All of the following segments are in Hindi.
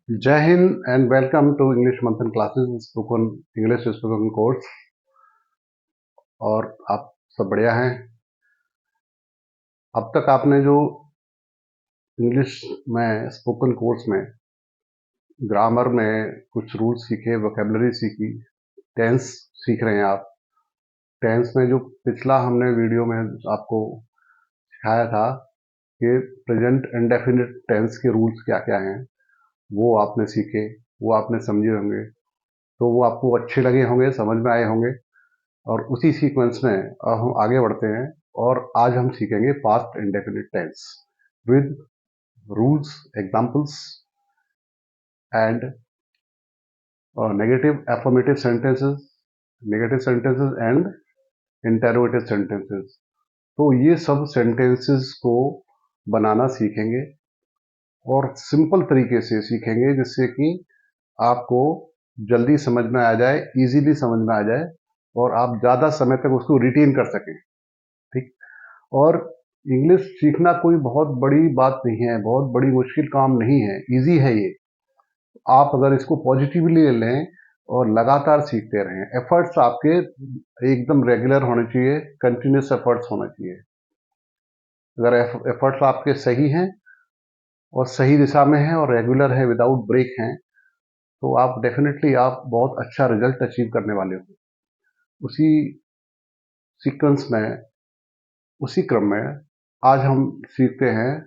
जय हिंद and welcome to English Manthan classes spoken English spoken course. और आप सब बढ़िया हैं। अब तक आपने जो इंग्लिश में स्पोकन कोर्स में ग्रामर में कुछ रूल्स सीखे, वोकेबलरी सीखी, टेंस सीख रहे हैं आप। टेंस में जो पिछला हमने वीडियो में आपको सिखाया था कि प्रेजेंट इंडेफिनिट टेंस के रूल्स क्या क्या हैं, वो आपने सीखे, वो आपने समझे होंगे, तो वो आपको अच्छे लगे होंगे, समझ में आए होंगे। और उसी सीक्वेंस में अब हम आगे बढ़ते हैं और आज हम सीखेंगे past indefinite tense with rules, examples and negative affirmative sentences, negative sentences and interrogative sentences. तो ये सब सेंटेंसेस को बनाना सीखेंगे और सिंपल तरीके से सीखेंगे जिससे कि आपको जल्दी समझ में आ जाए, इजीली समझ में आ जाए और आप ज़्यादा समय तक उसको रिटेन कर सकें। ठीक। और इंग्लिश सीखना कोई बहुत बड़ी बात नहीं है, बहुत बड़ी मुश्किल काम नहीं है, इजी है ये। आप अगर इसको पॉजिटिवली ले लें और लगातार सीखते रहें, एफर्ट्स आपके एकदम रेगुलर होने चाहिए, कंटिन्यूस एफर्ट्स होना चाहिए। अगर एफर्ट्स आपके सही हैं और सही दिशा में हैं और रेगुलर है, विदाउट ब्रेक हैं, तो आप डेफिनेटली आप बहुत अच्छा रिजल्ट अचीव करने वाले हो। उसी सीक्वेंस में, उसी क्रम में आज हम सीखते हैं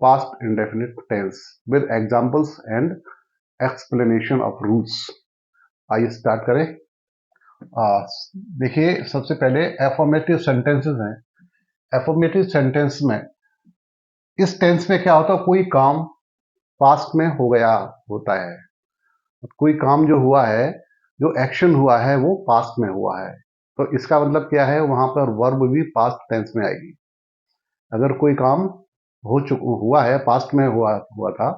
past indefinite tense with examples and explanation of rules. आइए स्टार्ट करें। देखिए, सबसे पहले एफर्मेटिव सेंटेंसेस हैं। एफर्मेटिव सेंटेंस में इस टेंस में क्या होता है, कोई काम पास्ट में हो गया होता है। कोई काम जो हुआ है, जो एक्शन हुआ है, वो पास्ट में हुआ है, तो इसका मतलब क्या है, वहां पर वर्ब भी पास्ट टेंस में आएगी। अगर कोई काम हुआ है, पास्ट में हुआ हुआ था,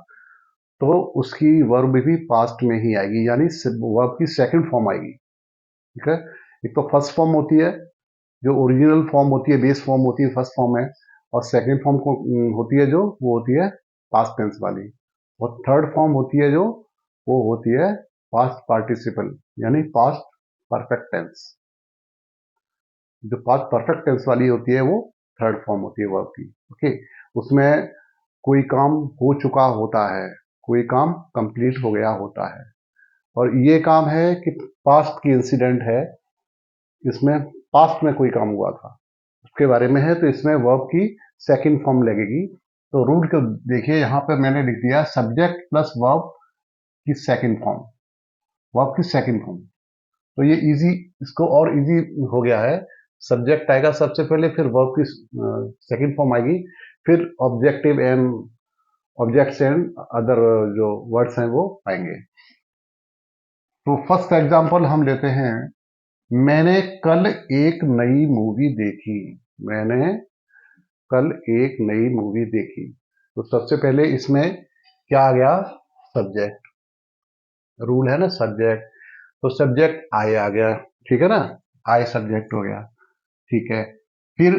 तो उसकी वर्ब भी पास्ट में ही आएगी, यानी वर्ब की सेकंड फॉर्म आएगी। ठीक है। एक तो फर्स्ट फॉर्म होती है, जो ओरिजिनल फॉर्म होती है, बेस फॉर्म होती है, फर्स्ट फॉर्म है। और सेकंड फॉर्म को होती है जो, वो होती है पास्ट टेंस वाली। और थर्ड फॉर्म होती है जो, वो होती है पास्ट पार्टिसिपल, यानी पास्ट परफेक्ट टेंस। जो पास्ट परफेक्ट टेंस वाली होती है, वो थर्ड फॉर्म होती है वर्ब की। ओके। उसमें कोई काम हो चुका होता है, कोई काम कंप्लीट हो गया होता है, और ये काम है कि पास्ट की इंसिडेंट है, इसमें पास्ट में कोई काम हुआ था उसके बारे में है, तो इसमें वर्ब की सेकंड फॉर्म लगेगी। तो रूल को देखिए, यहां पे मैंने लिख दिया सब्जेक्ट प्लस वर्ब की सेकंड फॉर्म, वर्ब की सेकंड फॉर्म। तो ये इजी, इसको और इजी हो गया है। सब्जेक्ट आएगा सबसे पहले, फिर वर्ब की सेकंड फॉर्म आएगी, फिर objective and objects and other जो वर्ड्स हैं वो आएंगे। तो फर्स्ट एग्जांपल हम लेते हैं, मैंने कल एक नई मूवी देखी। मैंने कल एक नई मूवी देखी। तो सबसे पहले इसमें क्या आ गया, सब्जेक्ट। रूल है ना, सब्जेक्ट। तो सब्जेक्ट आई आ गया, ठीक है ना, आई सब्जेक्ट हो गया। ठीक है। फिर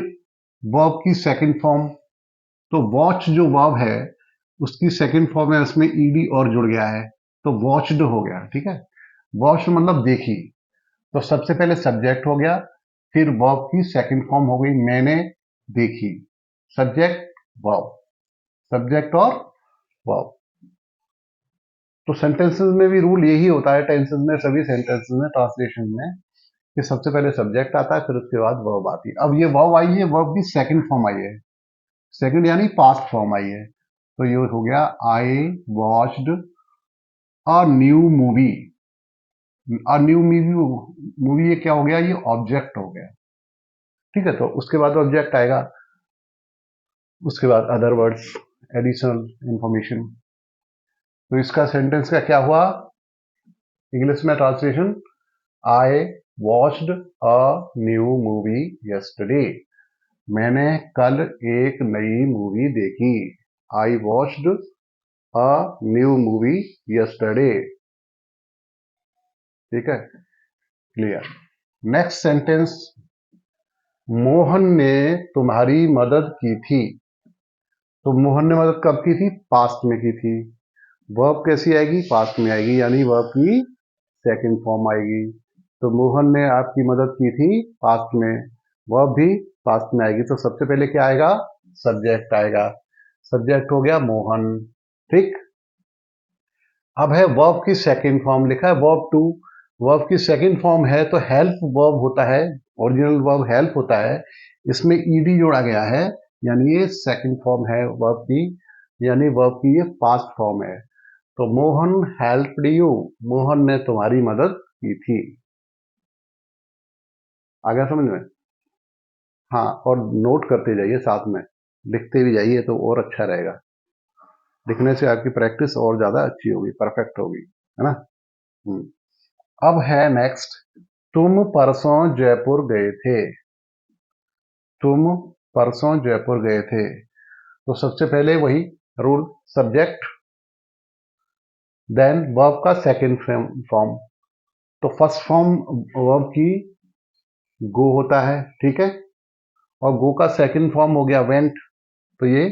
वर्ब की सेकंड फॉर्म, तो वॉच जो वर्ब है, उसकी सेकंड फॉर्म है, उसमें ईडी और जुड़ गया है, तो वॉच्ड हो गया। ठीक है। वॉच मतलब देखी। तो सबसे पहले सब्जेक्ट हो गया, फिर वर्ब की सेकंड फॉर्म हो गई, मैंने देखी। सब्जेक्ट वर्ब, सब्जेक्ट और वर्ब। तो सेंटेंसेस में भी रूल यही होता है, टेंसेस में, सभी सेंटेंसेस में, ट्रांसलेशन में, कि सबसे पहले सब्जेक्ट आता है, फिर उसके बाद वर्ब आती है। अब ये वर्ब आई है, वर्ब की सेकंड फॉर्म आई है, सेकंड यानी पास्ट फॉर्म आई है। तो ये हो गया, I watched a new movie. A new movie, ये क्या हो गया, ये ऑब्जेक्ट हो गया। ठीक है। तो उसके बाद ऑब्जेक्ट आएगा, उसके बाद अदर वर्ड्स, एडिशनल इंफॉर्मेशन। तो इसका सेंटेंस का क्या हुआ, इंग्लिश में translation, I watched a new movie yesterday. मैंने कल एक नई मूवी देखी। I watched a new movie yesterday. ठीक है, क्लियर। नेक्स्ट सेंटेंस, मोहन ने तुम्हारी मदद की थी। तो मोहन ने मदद कब की थी, पास्ट में की थी। वर्ब कैसी आएगी, पास्ट में आएगी, यानी वर्ब की सेकंड फॉर्म आएगी। तो मोहन ने आपकी मदद की थी पास्ट में, वर्ब भी पास्ट में आएगी। तो सबसे पहले क्या आएगा, सब्जेक्ट आएगा। सब्जेक्ट हो गया मोहन, ठीक। अब है वर्ब की सेकंड फॉर्म, लिखा है वर्ब टू। वर्ब की सेकंड फॉर्म है तो हेल्प वर्ब होता है, ओरिजिनल वर्ब हेल्प होता है, इसमें ईडी जोड़ा गया है, यानी ये सेकंड फॉर्म है वर्ब की, यानी वर्ब की ये पास्ट फॉर्म है। तो मोहन हेल्प्ड यू, मोहन ने तुम्हारी मदद की थी। आ गया समझ में? हाँ, और नोट करते जाइए साथ में, लिखते भी जाइए तो और अच्छा रहेगा। लिखने से आपकी प्रैक्टिस और ज्यादा अच्छी होगी, परफेक्ट होगी, है ना। अब है नेक्स्ट, तुम परसों जयपुर गए थे। तुम परसों जयपुर गए थे। तो सबसे पहले वही रूल, सब्जेक्ट, देन वर्ब का सेकंड फॉर्म। तो फर्स्ट फॉर्म वर्ब की गो होता है, ठीक है, और गो का सेकंड फॉर्म हो गया वेंट, तो ये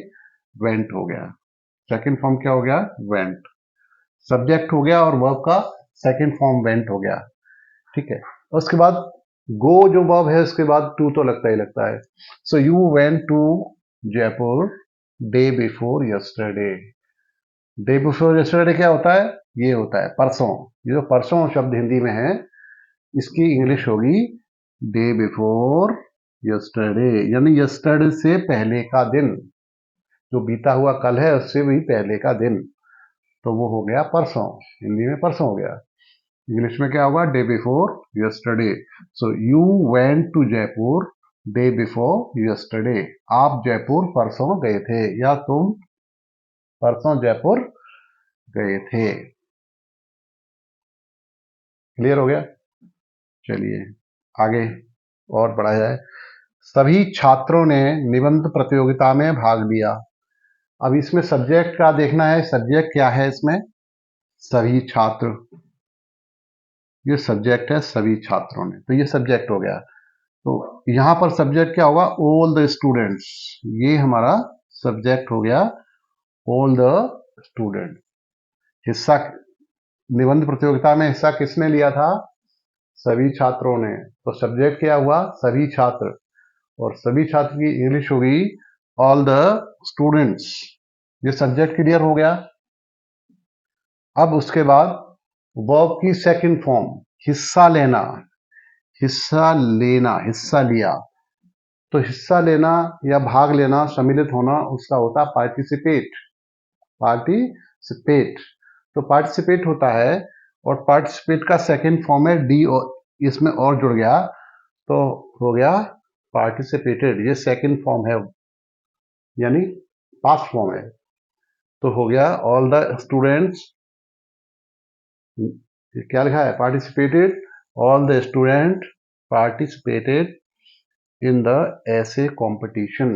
वेंट हो गया। सेकंड फॉर्म क्या हो गया, वेंट। सब्जेक्ट हो गया और वर्ब का सेकंड फॉर्म वेंट हो गया, ठीक है। उसके बाद गो जो वर्ब है उसके बाद टू तो लगता ही लगता है। So you went to Jaipur day before yesterday. Day before yesterday क्या होता है, ये होता है परसों। ये जो परसों शब्द हिंदी में है, इसकी इंग्लिश होगी डे बिफोर यस्टरडे, यानी यस्टरडे से पहले का दिन, जो बीता हुआ कल है उससे भी पहले का दिन, तो वो हो गया परसों। हिंदी में परसों हो गया, इंग्लिश में क्या होगा, day before yesterday. So you went to Jaipur day before yesterday. आप जयपुर परसों गए थे, या तुम परसों जयपुर गए थे। क्लियर हो गया? चलिए आगे और बढ़ा जाए। सभी छात्रों ने निबंध प्रतियोगिता में भाग लिया। अब इसमें सब्जेक्ट का देखना है, सब्जेक्ट क्या है इसमें, सभी छात्र, ये सब्जेक्ट है सभी छात्रों ने, तो ये सब्जेक्ट हो गया। तो यहां पर सब्जेक्ट क्या होगा, ऑल द स्टूडेंट्स, ये हमारा सब्जेक्ट हो गया, ऑल द स्टूडेंट। हिस्सा, निबंध प्रतियोगिता में हिस्सा किसने लिया था, सभी छात्रों ने, तो सब्जेक्ट क्या हुआ, सभी छात्र, और सभी छात्र की इंग्लिश होगी ऑल द स्टूडेंट्स। ये सब्जेक्ट क्लियर हो गया। अब उसके बाद वर्ब की सेकंड फॉर्म, हिस्सा लेना, हिस्सा लेना, हिस्सा लिया। तो हिस्सा लेना या भाग लेना, सम्मिलित होना, उसका होता है पार्टिसिपेट। पार्टिसिपेट, तो पार्टिसिपेट होता है, और पार्टिसिपेट का सेकंड फॉर्म है डी, और इसमें और जुड़ गया तो हो गया पार्टिसिपेटेड। ये सेकंड फॉर्म है, यानी पास्ट फॉर्म है, तो हो गया ऑल द स्टूडेंट्स, क्या लिखा है, participated, all the student participated in the essay competition.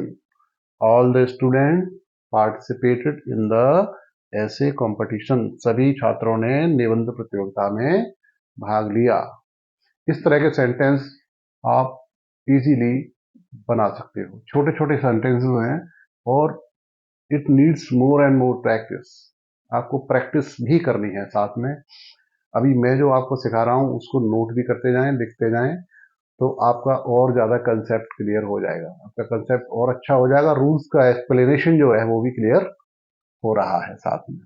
All the student participated in the essay competition, सभी छात्रों ने निबंध प्रतियोगिता में भाग लिया। इस तरह के सेंटेंस आप इजीली बना सकते हो, छोटे छोटे सेंटेंसेस हैं, और it needs more and more practice. आपको प्रैक्टिस भी करनी है साथ में। अभी मैं जो आपको सिखा रहा हूँ उसको नोट भी करते जाएं, लिखते जाएं, तो आपका और ज़्यादा कंसेप्ट क्लियर हो जाएगा, आपका कंसेप्ट और अच्छा हो जाएगा, रूल्स का एक्सप्लेनेशन जो है वो भी क्लियर हो रहा है साथ में।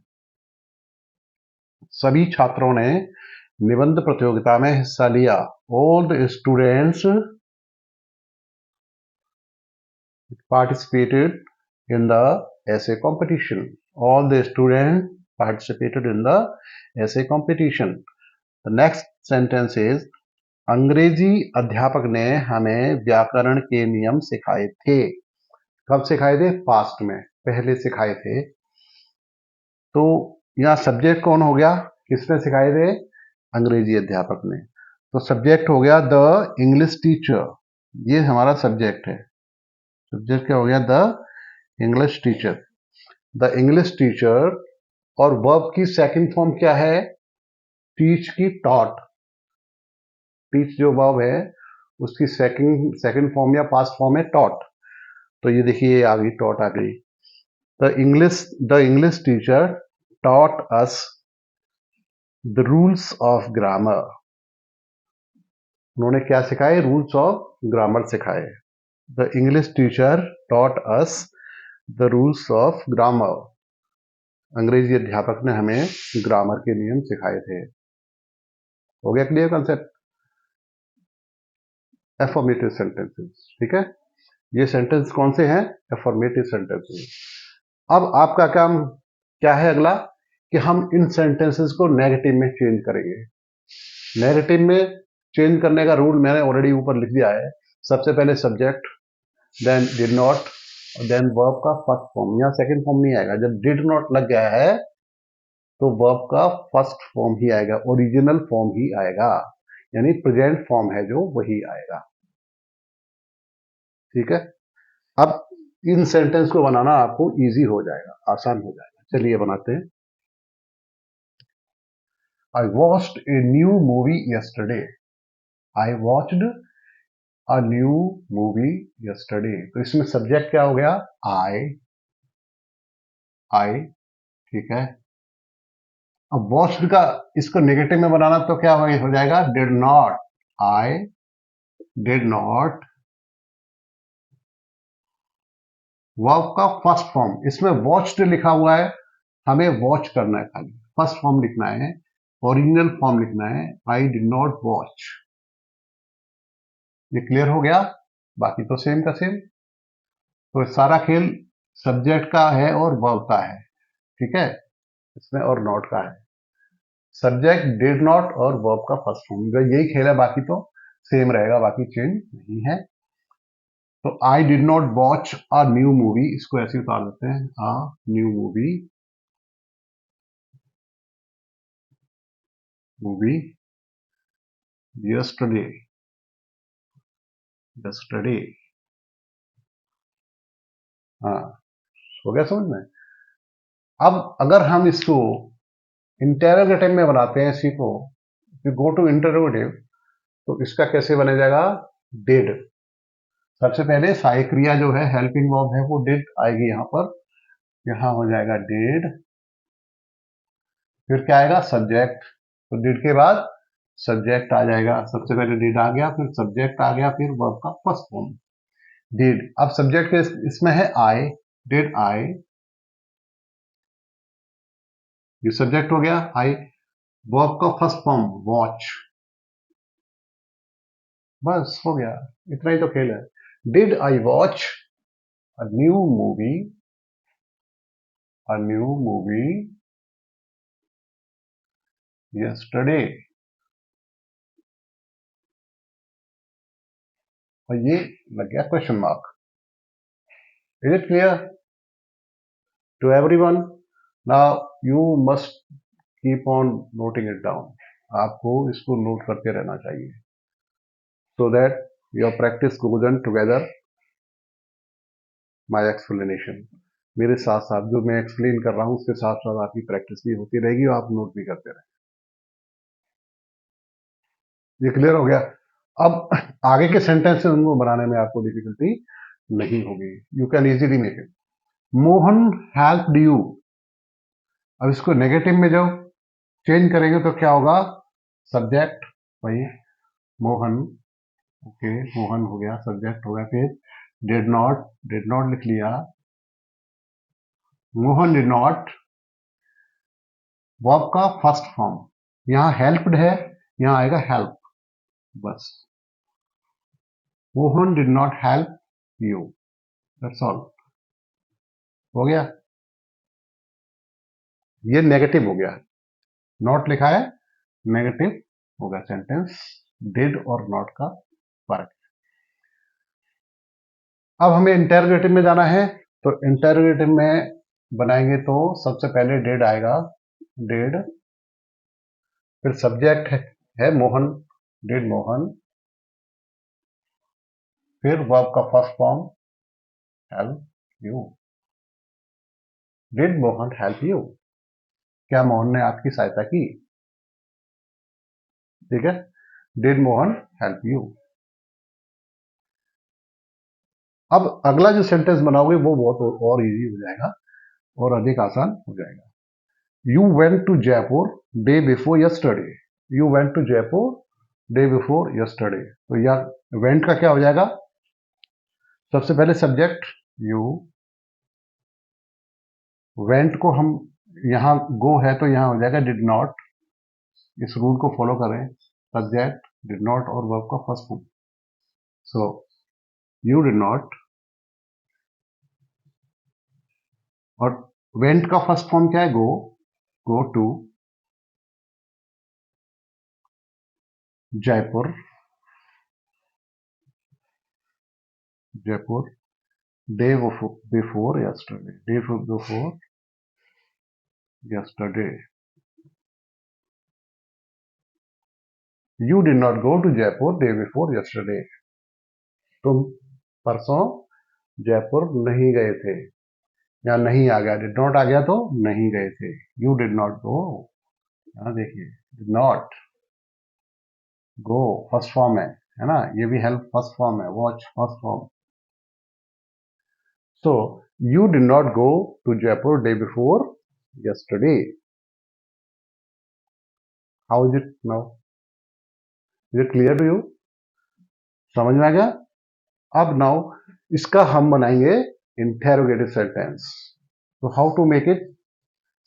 सभी छात्रों ने निबंध प्रतियोगिता में हिस्सा लिया। All the students participated in the essay competition. All the students participated in the essay competition. The next sentence is, अंग्रेजी अध्यापक ने हमें व्याकरण के नियम सिखाए थे। कब सिखाए थे, पास्ट में, पहले सिखाए थे। तो यहाँ सब्जेक्ट कौन हो गया, किसने सिखाए थे, अंग्रेजी अध्यापक ने। तो सब्जेक्ट हो गया द इंग्लिश टीचर, ये हमारा सब्जेक्ट है। सब्जेक्ट क्या हो गया, the English teacher, the English teacher. और वर्ब की सेकंड फॉर्म क्या है, टीच की टॉट। टीच जो वर्ब है उसकी सेकंड फॉर्म या पास्ट फॉर्म है टॉट। तो ये देखिए आ गई, टॉट आ गई। The English teacher taught us the rules of grammar. उन्होंने क्या सिखाए? रूल्स ऑफ ग्रामर सिखाए. The English teacher taught us the rules of grammar. अंग्रेजी अध्यापक ने हमें ग्रामर के नियम सिखाए थे. हो गया क्लियर कंसेप्ट? Affirmative sentences. ठीक है, ये सेंटेंस कौन से हैं? Affirmative sentences. अब आपका काम क्या है अगला? कि हम इन सेंटेंसेस को नेगेटिव में चेंज करेंगे. नेगेटिव में चेंज करने का रूल मैंने ऑलरेडी ऊपर लिख दिया है. सबसे पहले subject, then did not, then verb का फर्स्ट फॉर्म. यहाँ सेकंड फॉर्म नहीं आएगा. जब डिड नॉट लग गया है तो वर्ब का फर्स्ट फॉर्म ही आएगा, ओरिजिनल फॉर्म ही आएगा, यानी प्रेजेंट फॉर्म है जो वही आएगा. ठीक है, अब इन सेंटेंस को बनाना आपको इजी हो जाएगा, आसान हो जाएगा. चलिए बनाते हैं. I watched a new movie yesterday. I watched a new movie yesterday. तो इसमें सब्जेक्ट क्या हो गया? आई. आई. ठीक है. अब वॉच्ड का इसको नेगेटिव में बनाना तो क्या हो जाएगा? Did not. I did not. Verb का फर्स्ट फॉर्म, इसमें वॉच्ड लिखा हुआ है, हमें वॉच करना है, खाली फर्स्ट फॉर्म लिखना है, ओरिजिनल फॉर्म लिखना है. I did not watch. ये क्लियर हो गया? बाकी तो सेम का सेम. तो सारा खेल सब्जेक्ट का है और वर्ब का है. ठीक है, इसमें और नॉट का है. सब्जेक्ट, डिड नॉट और वर्ब का फर्स्ट फॉर्म, यही खेल है. बाकी तो सेम रहेगा, बाकी चेंज नहीं है. तो I did not watch a new movie, इसको ऐसे उतार देते हैं, अ न्यू मूवी यस्टरडे. यस्टरडे. हाँ, हो गया समझ में? अब अगर हम इसको इंटेरोगेटिव में बनाते हैं, सीखो, गो टू इंटेरोगेटिव, तो इसका कैसे बना जाएगा? डिड. सबसे पहले सहायक क्रिया जो है, हेल्पिंग वर्ब है, वो डिड आएगी यहां पर. यहां हो जाएगा डिड. फिर क्या आएगा? सब्जेक्ट. तो डिड के बाद सब्जेक्ट आ जाएगा. सबसे पहले डिड आ गया, फिर सब्जेक्ट आ गया, फिर वर्ब का फर्स्ट फॉर्म डिड. अब सब्जेक्ट के इसमें है आई. Did I. ये सब्जेक्ट हो गया आई. वर्ब का फर्स्ट फॉर्म वॉच. बस हो गया, इतना ही तो खेल है. Did I watch a new movie, a new movie yesterday. और ये लग गया question mark. Is it clear to everyone? Now you must keep on noting it down. आपको इसको नोट करते रहना चाहिए, so that your practice goes on together my explanation. मेरे साथ साथ जो मैं एक्सप्लेन कर रहा हूं उसके साथ साथ आपकी प्रैक्टिस भी होती रहेगी और आप नोट भी करते रहेंगे. ये क्लियर हो गया? अब आगे के सेंटेंस उनको बनाने में आपको डिफिकल्टी नहीं होगी. You can easily make it. Mohan helped you. अब इसको नेगेटिव में जब चेंज करेंगे तो क्या होगा? सब्जेक्ट वही मोहन. ओके, मोहन हो गया, सब्जेक्ट हो गया. फिर डिड नॉट. डिड नॉट लिख लिया. Mohan did not. वर्ब का फर्स्ट फॉर्म, यहां हेल्प्ड है, यहां आएगा हेल्प. बस, Mohan did not help you. That's all. हो गया. ये नेगेटिव हो गया, नॉट लिखा है, नेगेटिव हो गया सेंटेंस. डिड और नॉट का फर्क. अब हमें इंटेरोगेटिव में जाना है. तो इंटेरोगेटिव में बनाएंगे तो सबसे पहले डिड आएगा. डिड. फिर सब्जेक्ट है मोहन. डिड मोहन. फिर वर्ब का first form help you. Did Mohan help you. क्या मोहन ने आपकी सहायता की? ठीक है, डिड मोहन हेल्प यू. अब अगला जो सेंटेंस बनाओगे वो बहुत और इजी हो जाएगा और अधिक आसान हो जाएगा. You went to Jaipur day before yesterday, you went to Jaipur day before yesterday, तो यार वेंट का क्या हो जाएगा, सबसे पहले सब्जेक्ट यू, वेंट को हम यहां गो है तो यहां हो जाएगा डिड नॉट, इस रूल को फॉलो करें, सब्जेक्ट डिड नॉट और वर्ब का first form, so you did not, और वेंट का फर्स्ट फॉर्म क्या है, go, go to Jaipur, Jaipur day before yesterday, day before yesterday, you did not go to Jaipur day before yesterday, तुम परसों जयपुर नहीं गए थे, या नहीं आ गया, डिड नॉट आ गया तो नहीं गए थे, यू डिड नॉट गो, यहां देखिए did not go first form है ना, ये भी हेल्प फर्स्ट फॉर्म है, watch first form, so you did not go to Jaipur day before yesterday, how is it now, is it clear to you, समझ में आ गया। अब नाउ इसका हम बनाएंगे इंटेरोगेटिव सेंटेंस, तो हाउ टू मेक इट,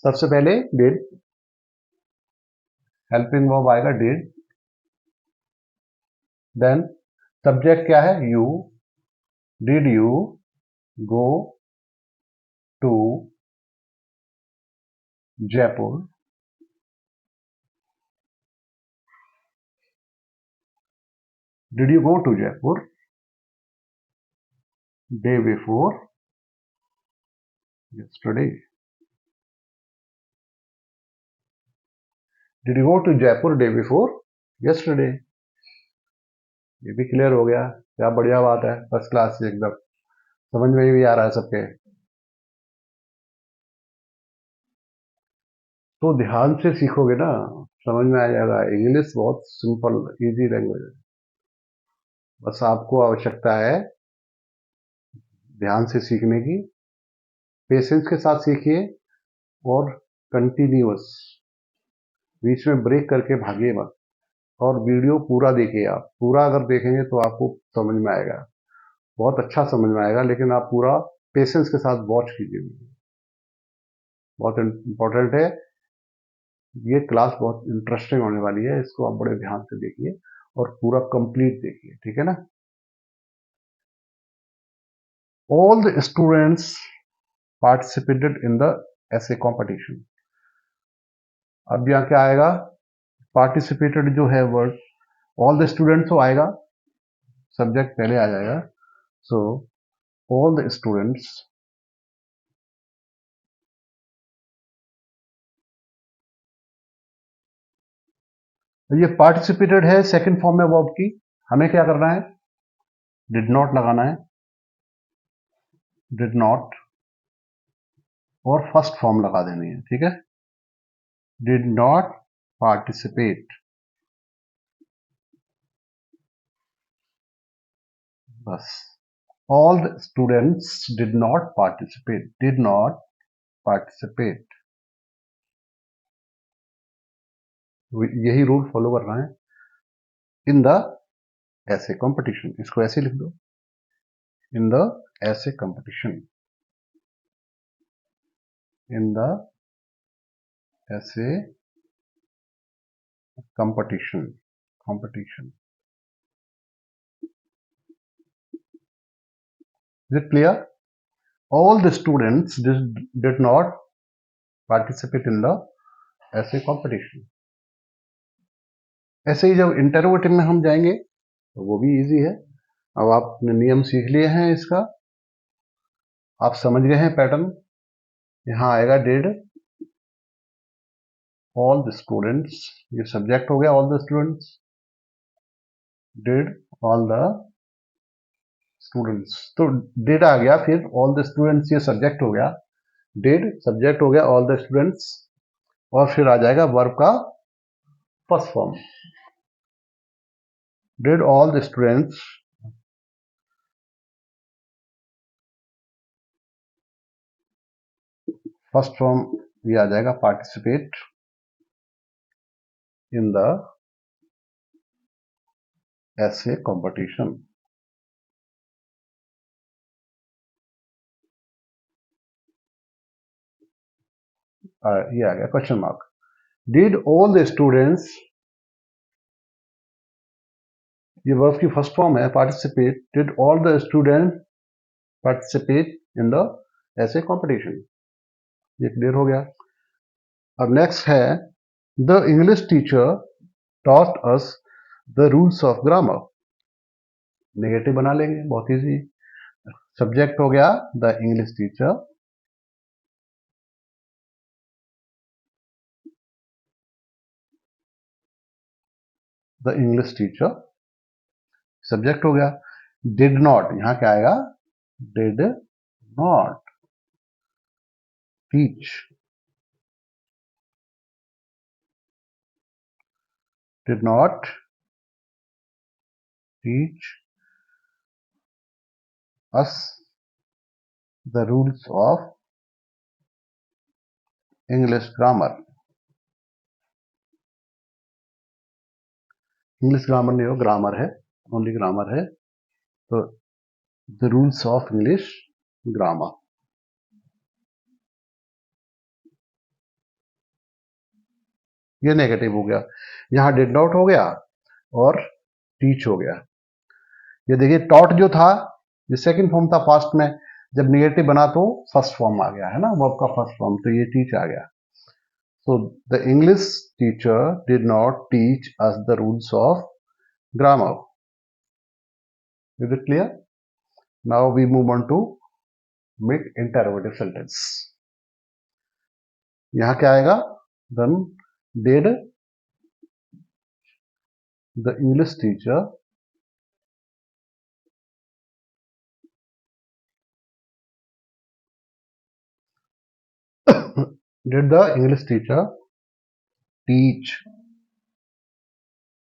सबसे पहले डिड, हेल्पिंग वर्ब आएगा डिड, देन सब्जेक्ट क्या है, you, did you go to Jaipur, did you go to Jaipur day before yesterday, did you go to Jaipur day before yesterday, ये भी क्लियर हो गया, क्या बढ़िया बात है, फर्स्ट क्लास से एकदम, समझ में भी आ रहा है सबके, तो ध्यान से सीखोगे ना समझ में आ जाएगा, इंग्लिश बहुत सिंपल इजी लैंग्वेज है, बस आपको आवश्यकता है ध्यान से सीखने की, पेशेंस के साथ सीखिए, और कंटिन्यूअस, बीच में ब्रेक करके भागिए मत, और वीडियो पूरा देखिए, आप पूरा अगर देखेंगे तो आपको समझ में आएगा, बहुत अच्छा समझ में आएगा, लेकिन आप पूरा पेशेंस के साथ वॉच कीजिए, बहुत इंपॉर्टेंट है, ये क्लास बहुत इंटरेस्टिंग होने वाली है, इसको आप बड़े ध्यान से देखिए और पूरा कंप्लीट देखिए, ठीक है ना। All the students participated in the essay competition, अब यहाँ क्या आएगा, पार्टिसिपेटेड जो है वर्ड, ऑल द स्टूडेंट्स तो आएगा, सब्जेक्ट पहले आ जाएगा, सो ऑल द स्टूडेंट्स, ये पार्टिसिपेटेड है सेकंड फॉर्म में वर्ब की, हमें क्या करना है, डिड नॉट लगाना है, डिड नॉट और फर्स्ट फॉर्म लगा देनी है, ठीक है, डिड नॉट पार्टिसिपेट, बस, all the students did not participate, did not participate, यही रूल फॉलो करना है इन द ऐसे कंपटीशन, इसको ऐसे लिख दो, इन द ऐसे कंपटीशन, इन द ऐसे competition, competition, is it clear, all the students did not participate in the ऐसे कंपटीशन। ऐसे ही जब इंटरोगेटिव में हम जाएंगे तो वो भी इजी है, अब आपने नियम सीख लिए हैं इसका, आप समझ गए हैं पैटर्न, यहां आएगा डिड ऑल द स्टूडेंट्स, ये सब्जेक्ट हो गया, all the students, did all the students, तो डिड आ गया, फिर ऑल द स्टूडेंट्स ये सब्जेक्ट हो गया, डिड सब्जेक्ट हो गया, ऑल द स्टूडेंट्स, और फिर आ जाएगा वर्ब का first form, did all the students, first form ये आ जाएगा पार्टिसिपेट इन द ऐसे कंपटीशन। ये आ गया question mark. Did all the students, ये वर्ब की फर्स्ट फॉर्म है participate. Did all the student participate in the ऐसे कंपटीशन, ये क्लियर हो गया। अब नेक्स्ट है the English teacher taught us the rules of grammar. Negative बना लेंगे, बहुत इजी। सब्जेक्ट हो गया the English teacher, the English teacher subject हो गया। डिड नॉट, यहां क्या आएगा, did not teach, did not teach us the rules of English grammar. English grammar नहीं हो, ग्रामर है, ओनली ग्रामर है, तो the rules of English grammar. ये नेगेटिव हो गया। यहां डिड नॉट हो गया और टीच हो गया। ये देखिए टॉट जो था, ये सेकंड फॉर्म था पास्ट में, जब नेगेटिव बना तो फर्स्ट फॉर्म आ गया है ना, वर्ब का फर्स्ट फॉर्म, तो ये टीच आ गया। So the English teacher did not teach us the rules of grammar. Is it clear? Now we move on to make interrogative sentence. यहां क्या आएगा, then did the English teacher did the English teacher teach,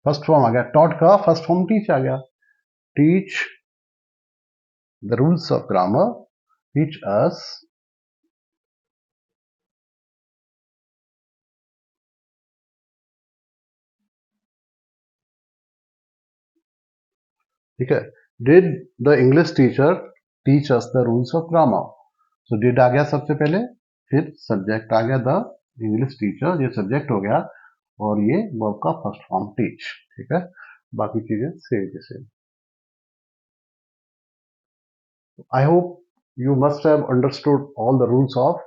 first form आ गया, टॉट का फर्स्ट फॉर्म टीच आ गया। Teach the rules of grammar, teach us ठीक है। Did the English teacher teach us the rules of grammar. So did आ गया सबसे पहले, फिर सब्जेक्ट आ गया द इंग्लिश टीचर, ये सब्जेक्ट हो गया, और ये वर्ब का फर्स्ट फॉर्म टीच। ठीक है, बाकी चीजें सेम के same. I hope you must have understood all the rules of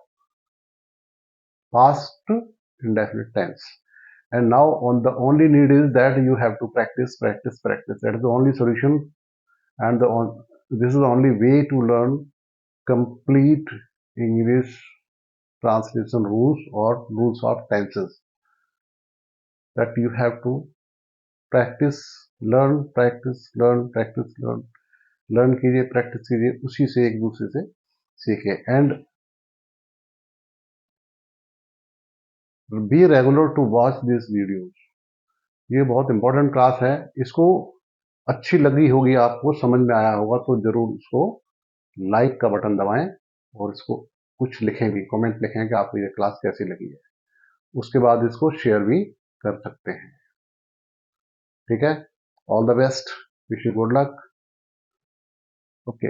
past indefinite tense, and now on the only need is that you have to practice, practice, practice. That is the only solution, and this is the only way to learn complete English translation rules or rules of tenses, that you have to practice, learn, practice, learn, practice, learn कीजिए, practice कीजिए, उसी से एक दूसरे से सीखे। And be regular to watch this videos. ये बहुत इंपॉर्टेंट क्लास है, इसको अच्छी लगी होगी, आपको समझ में आया होगा, तो जरूर इसको लाइक का बटन दबाएं और इसको कुछ लिखें भी, कमेंट लिखें कि आपको ये क्लास कैसी लगी है। उसके बाद इसको शेयर भी कर सकते हैं। ठीक है, all the best, wish you good luck. Okay.